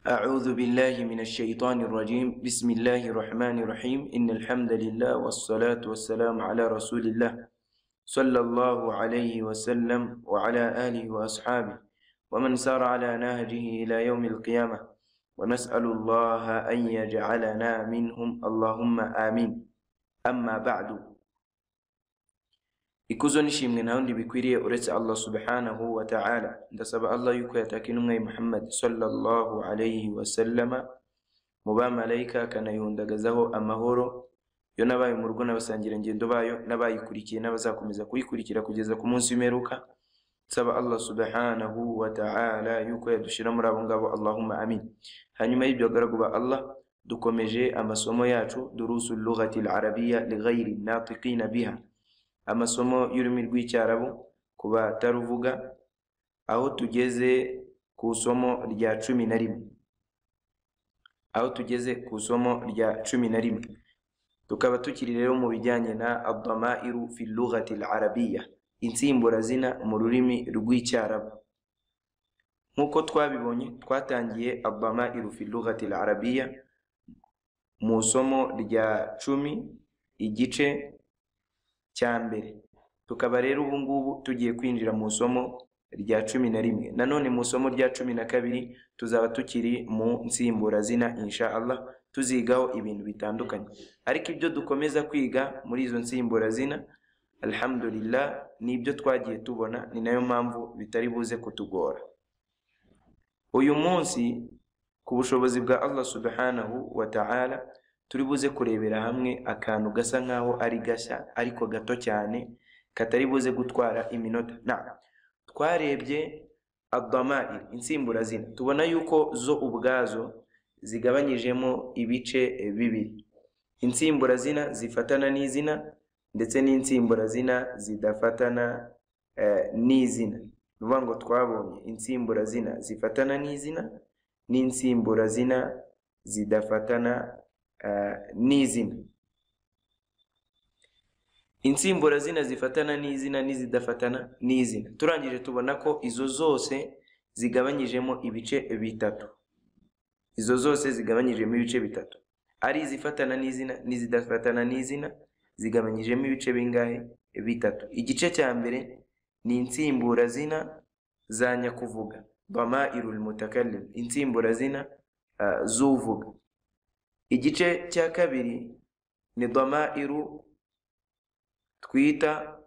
أعوذ بالله من الشيطان الرجيم. بسم الله الرحمن الرحيم. إن الحمد لله والصلاة والسلام على رسول الله صلى الله عليه وسلم وعلى آله وأصحابه ومن سار على نهجه إلى يوم القيامة، ونسأل الله أن يجعلنا منهم اللهم آمين. أما بعد، ikuzo nishimwe nta wundi bikwiriye uretse Allah subhanahu wa ta'ala. Ndasaba Allah yuko yataka intumwa Muhammad sallallahu alayhi wa sallama mu bamalayika akanayihundagazaho amahoro yo nabaye mu rugo n'abasangira ngendo bayo n'abayikurikiye n'abazakomeza kuyikurikira kugeza ku munsi w'imperuka. Nsaba Allah subhanahu wa ta'ala yuko yadushira muri abo ngabo, Allahumma amin. Hanyuma y'ibyo garaguba Allah, dukomeje amasomo yacu durusul lughati al-arabiyya li ghayri natiqina biha, amasomo y'ururimi rw'icyarabu kuba taruvuga, aho tugeze ku somo rya 11. Tukaba tukiri rero mu bijyanye na ad-damairu fi lughati al-arabiyya, insimburazina mu rurimi rw'icyarabu. Nkuko twabibonye, twatangiye ad-damairu fi lughati al-arabiyya mu somo rya 10 igice cya mbere. Tukaba rero ubu ngubu tugiye kwinjira mu somo rya 11. Nanone mu somo rya 12 tuzaba tukiri mu nsimburazina insha Allah, tuzigaho ibintu bitandukanye. Ariko ibyo dukomeza kwiga muri izo nsimburazina, alhamdulillah, nibyo twagiye tubona, ni nayo mpamvu bitari buze kutugora. Uyu munsi ku bushobozi bwa Allah subhanahu wa ta'ala turi buze kurebera hamwe akantu gasa nkaho ari gashya ariko gato cyane, katari buze gutwara iminota. Twarebye ad-damair, insimburazina, tubona yuko zo ubwazo zigabanyijemo ibice bibiri: insimburazina zifatana n'izina ndetse n'insimburazina zidafatana n'izina. Nuvuga ngo twabonye insimburazina zifatana n'izina n'insimburazina zidafatana n'izina. Insimburazina zifatana n'izina n'izidafatana n'izina, turangije tubona ko izo zose zigabanyijemo ibice bitatu. Ari izifatana n'izina n'izidafatana n'izina zigabanyijemo ibice bingahe? Bitatu. Igice cya mbere ni insimburazina za nyakuvuga, damairul mutakallim, insimburazina z'uvuga. Igice cya kabiri ni damairu twita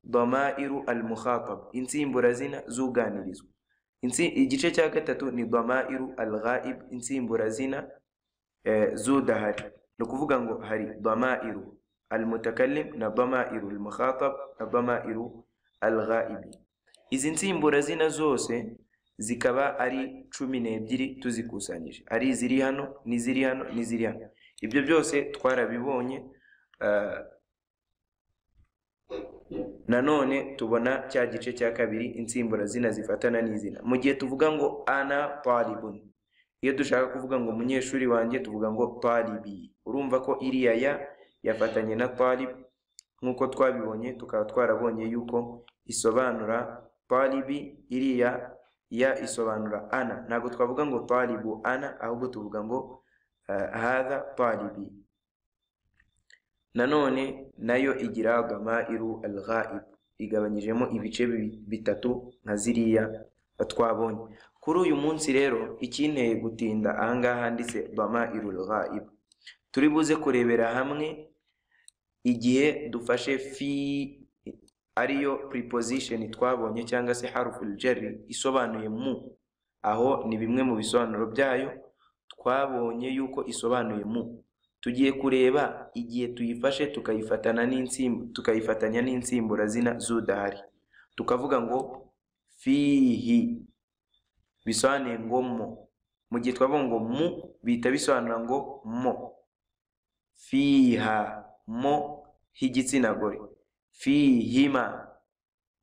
damairu al-mukhatab, insimburazina z'uganirizwa. Igice cya gatatu ni damairu al-ghaib, insimburazina z'udahari. No kuvuga ngo hari damairu al-mutakallim na damairu al-mukhatab na damairu al-ghaib. Izi nsimburazina zose zikaba ari 12 tuzikusanyije, ari iziri hano n'iziri hano n'iziri hano. Ibyo byose twarabibonye. Nanone tubona cya gice cya kabiri, insimburazina zifatana n'izina. Mu gihe tuvuga ngo ana talibun, iyo dushaka kuvuga ngo umunyeshuri wanjye tuvuga ngo talibi. Urumva ko iriya ya yafatanye na talib, nkuko twabibonye. Tukaba twarabonye yuko isobanura talibi, iriya ya isobanura ana. Ntabwo twavuga ngo talibu ana, ahubwo tuvuga ngo hadha talibi. Nanone nayo igira damairu al-ghaib, igabanyijemo ibice bitatu nka ziriya twabonye. Kuri uyu munsi rero ikinteye gutinda ahangaha handitse damairu al-ghaib, turi buze kurebera hamwe igihe dufashe fi, ariyo preposition twabonye, cyangwa se harful jarri isobanuye mu. Aho ni bimwe mu bisobanuro byayo twabonye yuko isobanuye mu. Tugiye kureba igihe tuyifashe tukayifatanya n'insimburazina z'udahari, tukavuga ngo fihi, bisobanuye ngo mo. Mu gihe twavuga ngo mu, bita bisobanura ngo mo. Fiha, mo h'igitsina gore. Fihima,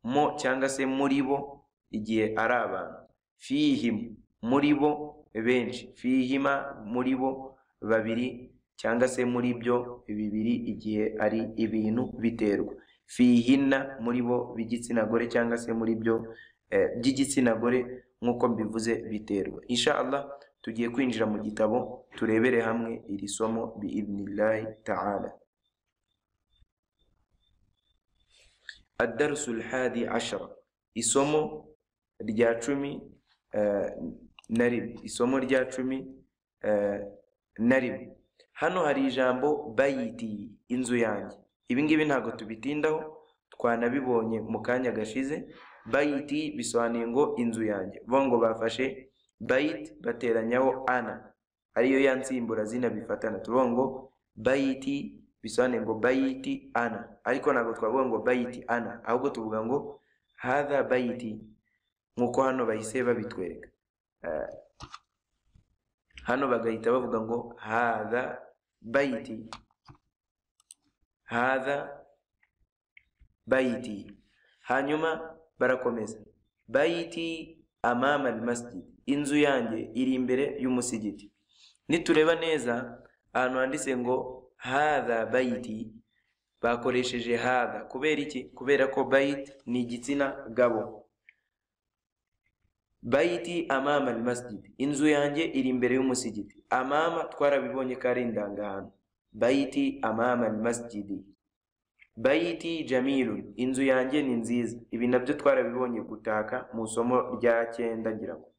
mo cyangwa se muri bo igihe ari abantu. Fihim, muri bo benshi. Fihima, muri bo babiri cyangwa se muri byo bibiri igihe ari ibintu biterwa. Fihinna, muri bo b'igitsina gore cyangwa se muri byo by'igitsina gore, nkuko mbivuze biterwa. Insha Allah tugiye kwinjira mu gitabo turebere hamwe iri somo biidhnillahi ta'ala. الدرس الحادي عشر isomo rya 10 na rimwe. Isomo rya 10 na rimwe. Hano hari ijambo bayiti, inzu yanjye. Ibi ngibi ntago tubitindaho, twanabibonye mu kanya gashize. Bayiti bisobanuye ngo inzu yanjye. Bongo bafashe bayit bateranyaho ana, ariyo yansimbura zina bifatana. Tuvuga ngo bayiti bisobanuye ngo bayiti ana, ariko ntago twavuga ngo bayiti ana, ahubwo tuvuga ngo hadha bayiti, nkuko hano bahise babitwereka. Hano bagahita bavuga ngo hadha bayiti, hadha bayiti. Hanyuma barakomeza, bayiti amama almasjid, inzu yanjye iri imbere y'umusigiti. Nitureba neza ahantu handitse ngo hadha bayiti, bakoresheje hadha kubera iki? Kubera ko bayit ni igitsina gabo. Bayiti amama almasjid, inzu yanjye iri imbere y'umusigiti. Amama twarabibonye ko ari indangahano. Bayiti amama almasjid. Bayiti jamilun, inzu yanjye ni nziza. Ibi nabyo twarabibonye gutaka mu somo rya 9 ngira ngo.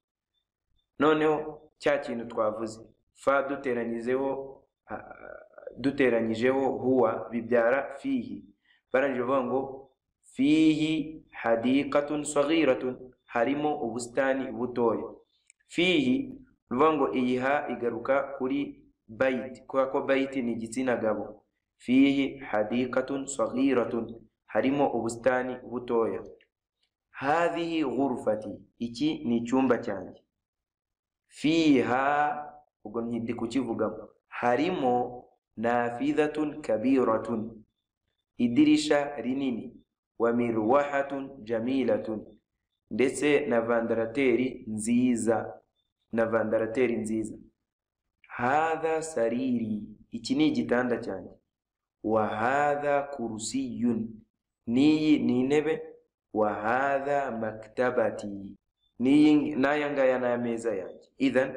Noneho cya kintu twavuze, fa duteranyijeho huwa bibyara fihi. Barangije bavuga ngo fihi hadiqatun saghiratun, harimo ubustani butoya. Fihi ruvuga ngo iyi ha igaruka kuri bayit, kuko bayit ni igitsina gabo. Fihi hadiqatun saghiratun, harimo ubustani butoya. Hadhihi ghurfati, iki ni icyumba cyanjye. Fiha, ubwo ntidi kukivugamo, harimo nafidhatun kabiratun, idirisha rinini. Wa mirwahatun jamilatun, ndetse na vandarateri nziza, na vandarateri nziza. Hadha sariri, iki ni igitanda cyanjye. Wa hadha kursiyun, niyi ni intebe. Wa hadha maktabati, naya ngaya na meza yanjye. Idhan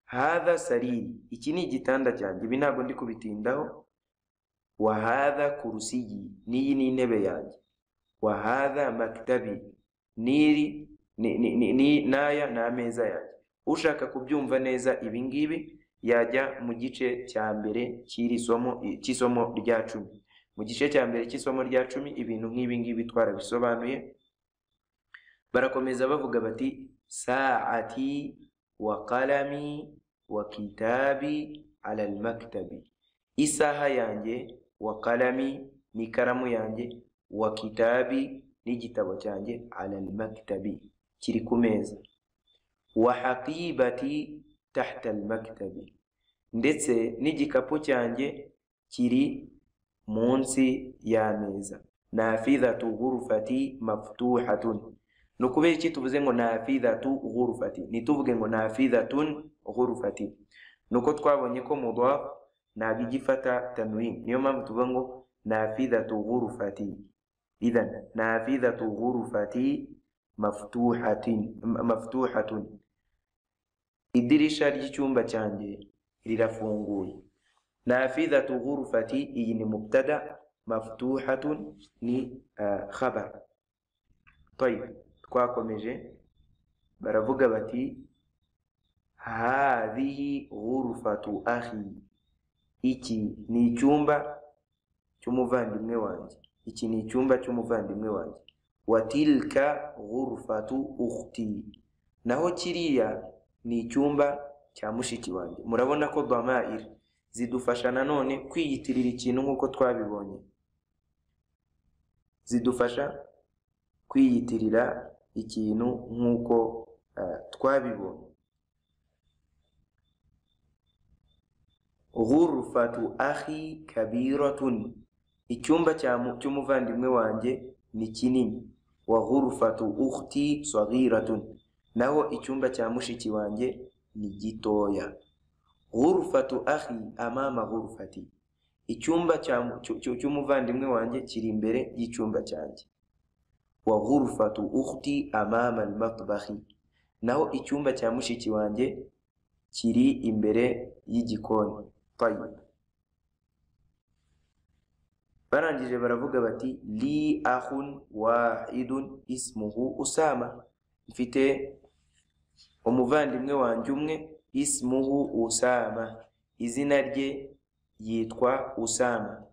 hadha sariri, iki ni igitanda cyanjye, ibi ntabwo ndi kubitindaho. Wa hadha kursiyi, niyi ni intebe yanjye. Wa hadha maktabi, naya na meza yanjye. Ushaka kubyumva neza ibi ngibi yajya mu gice cya mbere cy'isomo rya 10. Mu gice cya mbere cy'isomo rya 10 ibintu nk'ibi ngibi twarabisobanuye. Barakomeza bavuga bati saati wa qalami wa kitabi ala almaktabi, isaha yanjye, wa qalami ni karamu yanjye, wa kitabi ni igitabo cyanjye, ala almaktabi kiri ku meza. Wa haqibati tahta almaktabi, ndetse n'igikapu cyanjye kiri munsi y'ameza. Nafidhatu ghurfati maftuhatun, no kubera iki tuvuze ngo nafidhatu ghurfati, nituvuge ngo nafidhatun ghurfati? Nuko twabonye ko mudhaf ntabwo igifata tanwin, niyo mpamvu tuvuga ngo nafidhatu ghurfati. Idhan nafidhatu ghurfati maftuhatun, idirisha ry'icyumba cyanjye rirafunguye. Nafidhatu ghurfati, iyi ni mubtada, maftuhatun ni khabar. Tayib, twakomeje. Baravuga bati hadhihi ghurfatu akhi, iki ni icyumba cy'umuvandimwe wanjye, iki ni icyumba cy'umuvandimwe wanjye. Wa tilka ghurfatu ukhti, naho kiriya ni icyumba cya mushiki wanjye. Murabona ko dhamair zidufasha nanone kwiyitirira ikintu nk'uko twabibonye, zidufasha kwiyitirira ikintu nk'uko twabibonye. Ghurfatu akhi kabiratun, icyumba cy'umuvandimwe wanjye ni kinini. Wa ghurfatu ukhti saghiratun, naho icyumba cya mushiki wanjye ni gitoya. Ghurfatu akhi amama ghurfati, icyumba cy'umuvandimwe wanjye kiri imbere y'icyumba cyanjye. Wa ghurfatu ukhti amama almatbahi, naho icyumba cya mushiki wanjye kiri imbere y'igikoni. Tayyib. Barangije baravuga bati li akhun wahidun ismuhu Usama, mfite umuvandimwe wanjye umwe, ismuhu Usama, izina rye yitwa Usama.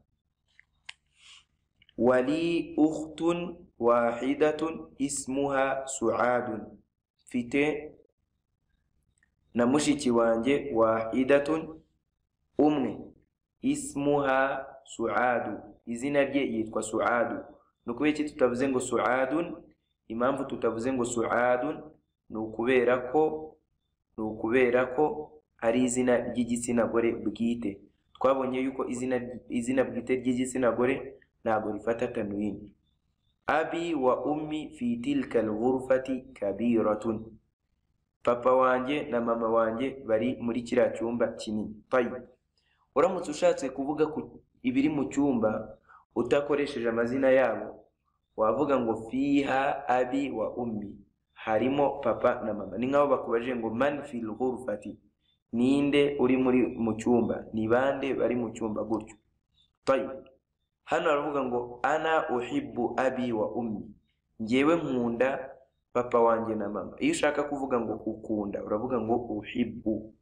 Wali ukhtun wahidatun ismuha Suadun, mfite na mushiki wanjye wahidatun umwe, ismuha Suadu, izina rye yitwa Suadu. Nukubera iki tutavuze ngo Suadun? Impamvu tutavuze ngo Suadun ni ukubera ko ari izina ry'igitsina gore bwite. Twabonye yuko izina bwite ry'igitsina gore ntabwo rifata tanwini. Abi wa ummi fi tilka al-ghurfati kabiratun, papa wanjye na mama wanjye bari muri kiriya cyumba kinini. Tayyib. Uramutse ushatse kuvuga ibiri mu cyumba utakoresheje amazina yabo, wavuga ngo fiha abi wa ummi, harimo papa na mama. Ni nkaho bakubajije ngo man fil ghurfati, ninde uri mu cyumba, ni bande bari mu cyumba gutyo. Tayyib. Hano aravuga ngo ana uhibbu abi wa ummi, njyewe nkunda papa wanjye na mama. Iyo ushaka kuvuga ngo ukunda uravuga ngo uhibbu.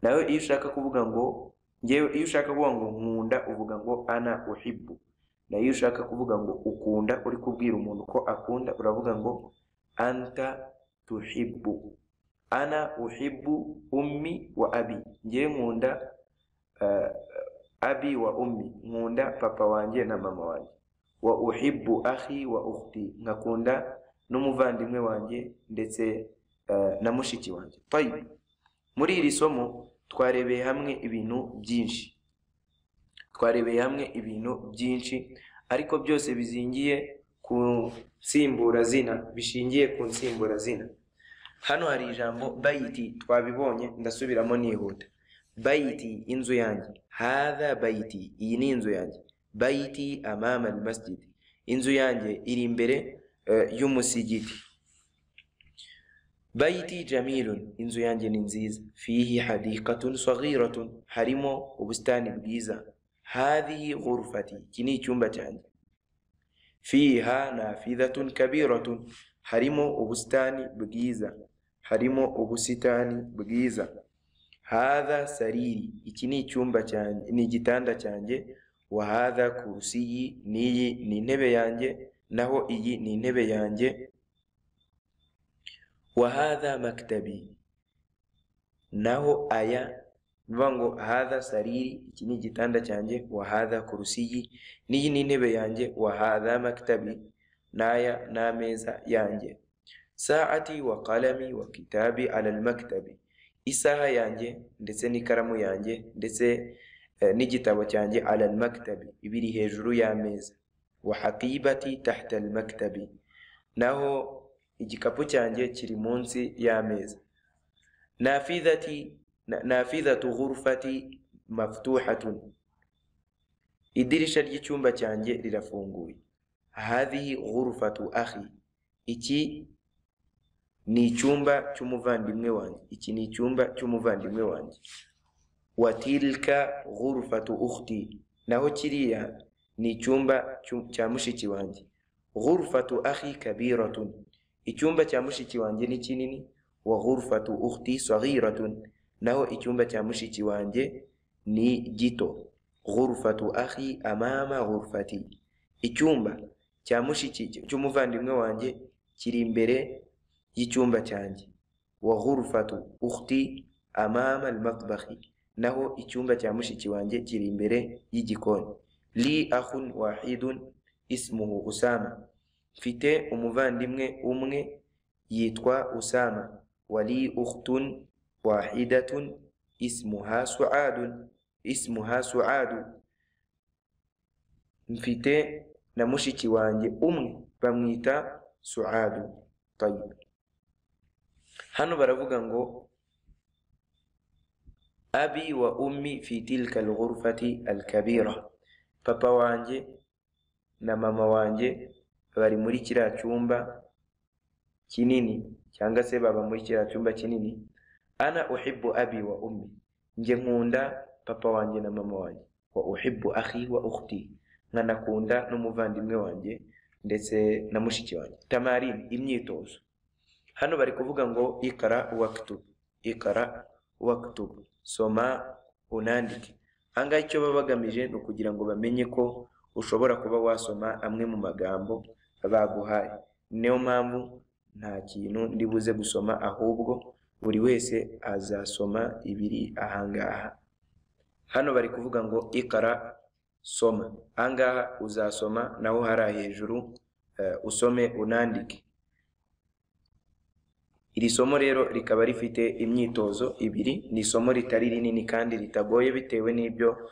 Nawe iyo ushaka kuvuga ngo nkunda uvuga ngo ana uhibbu. Na iyo ushaka kuvuga ngo ukunda uri kubwira umuntu ko akunda uravuga ngo anta tuhibbu. Ana uhibbu ummi wa abi, njyewe nkunda abi wa ummi, nkunda papa wanjye na mama wanjye. Wa uhibbu akhi wa ukhti, nkakunda n'umuvandimwe wanjye ndetse na mushiki wanjye. Tayyib. Muri iri somo twarebeye hamwe ibintu byinshi, ariko byose bizingiye ku nsimburazina, bishingiye ku nsimburazina. Hano hari ijambo bayiti, twabibonye, ndasubiramo nihuta. Bayiti, inzu yanjye. Hadha bayiti, iyi ni inzu yanjye. Bayiti amama al-masjid, inzu yanjye iri imbere y'umusigiti. Bayiti jamilun, inzu yanjye ni nziza. Fihi hadiqatun saghiratun, harimo ubustani bwiza. Hadhihi ghurfati, iki ni icyumba cyanjye. Fiha nafidhatun kabiratun, harimo ubustani bwiza, harimo ubusitani bwiza. Hadha sariri, iki ni icyumba cyanjye, ni igitanda cyanjye. Wa hadha kursiyi, niyi ni intebe yanjye, naho iyi ni intebe yanjye. Wa hadha maktabi, naho aya ngo hadha sariri, iki ni igitanda cyanjye. Wa hadha kursiyi, niyi ni intebe yanjye. Wa hadha maktabi, naya n'ameza yanjye. Saati wa qalami wa kitabi ala al-maktabi, isaha yanjye ndetse n'ikaramu yanjye ndetse n'igitabo cyanjye ala al-maktabi, ibiri hejuru y'ameza. Wa haqibati tahta al-maktabi, naho igikapu cyanjye kiri munsi y'ameza. Nafidhatu ghurfati maftuhatun, idirisha ry'icyumba cyanjye rirafunguye. Hadhihi ghurfatu akhi, iki ni icyumba cy'umuvandimwe wanjye, iki ni icyumba cy'umuvandimwe wanjye. Wa tilka ghurfatu ukhti, naho kiriya ni icyumba cya mushiki wanjye. Ghurfatu akhi kabiratun, icyumba cya mushiki wanjye ni kinini. Wa ghurfatu ukhti saghiratun, naho icyumba cya mushiki wanjye ni gito. Ghurfatu akhi amama ghurfati, icyumba cya mushiki cy'umuvandimwe wanjye kiri imbere y'icyumba cyanjye. Wa ghurfatu ukhti amama al-matbakhi, naho icyumba cya mushiki wanjye kiri imbere y'igikoni. Li akhun wahidun ismuhu Usama, mfite umuvandimwe umwe yitwa Usama. Wali ukhtun wahidatun ismuha Suadu, mfite na mushiki wanjye umwe bamwita Suadu. Tayyib. Hano baravuga ngo abi wa ummi fi tilka al-ghurfati al-kabira, papa wanjye na mama wanjye bari muri kiriya cyumba kinini, cyangwa se baba muri kiriya cyumba kinini. ana uhibbu abi wa ummi, nje nkunda papa wanjye na mama wanjye. Wa uhibbu akhi wa ukhti, nkanakunda n'umuvandimwe wanjye ndetse na mushiki wanjye. Tamarin, imyitozo. Hano bari kuvuga ngo ikara waktub, ikara waktub, soma unandike. Ahangaha icyo baba bagamije ni ukugira ngo bamenye ko ushobora kuba wasoma amwe mu magambo baguhaye. Niyo mpamvu nta kintu ndibuze gusoma, ahubwo buri wese azasoma ibiri ahangaha. Hano bari kuvuga ngo ikara, soma. Ahangaha uzasoma naho hari hejuru usome unandike. Iri somo rero rikaba rifite imyitozo ibiri. Ni isomo ritari rinini kandi ritagoye bitewe n'ibyo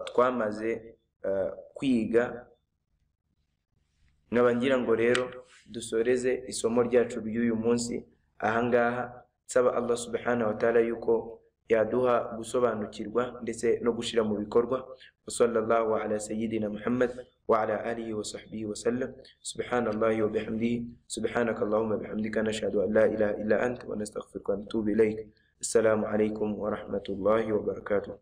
twamaze kwiga. Nkaba ngira ngo rero dusoreze isomo ryacu ry'uyu munsi ahangaha, nsaba Allah subhanahu wa ta'ala yuko yaduha gusobanukirwa ndetse no gushira mu bikorwa. Wa sallallahu ala sayyidina Muhammad wa ala alihi wa sahbihi wa sallam. Subhanallahi wa bihamdihi, subhanaka Allahumma bihamdika, nashhadu an la ilaha illa anta wa nastaghfiruka wa natubu ilayk. Assalamu alaykum wa rahmatullahi wa barakatuh.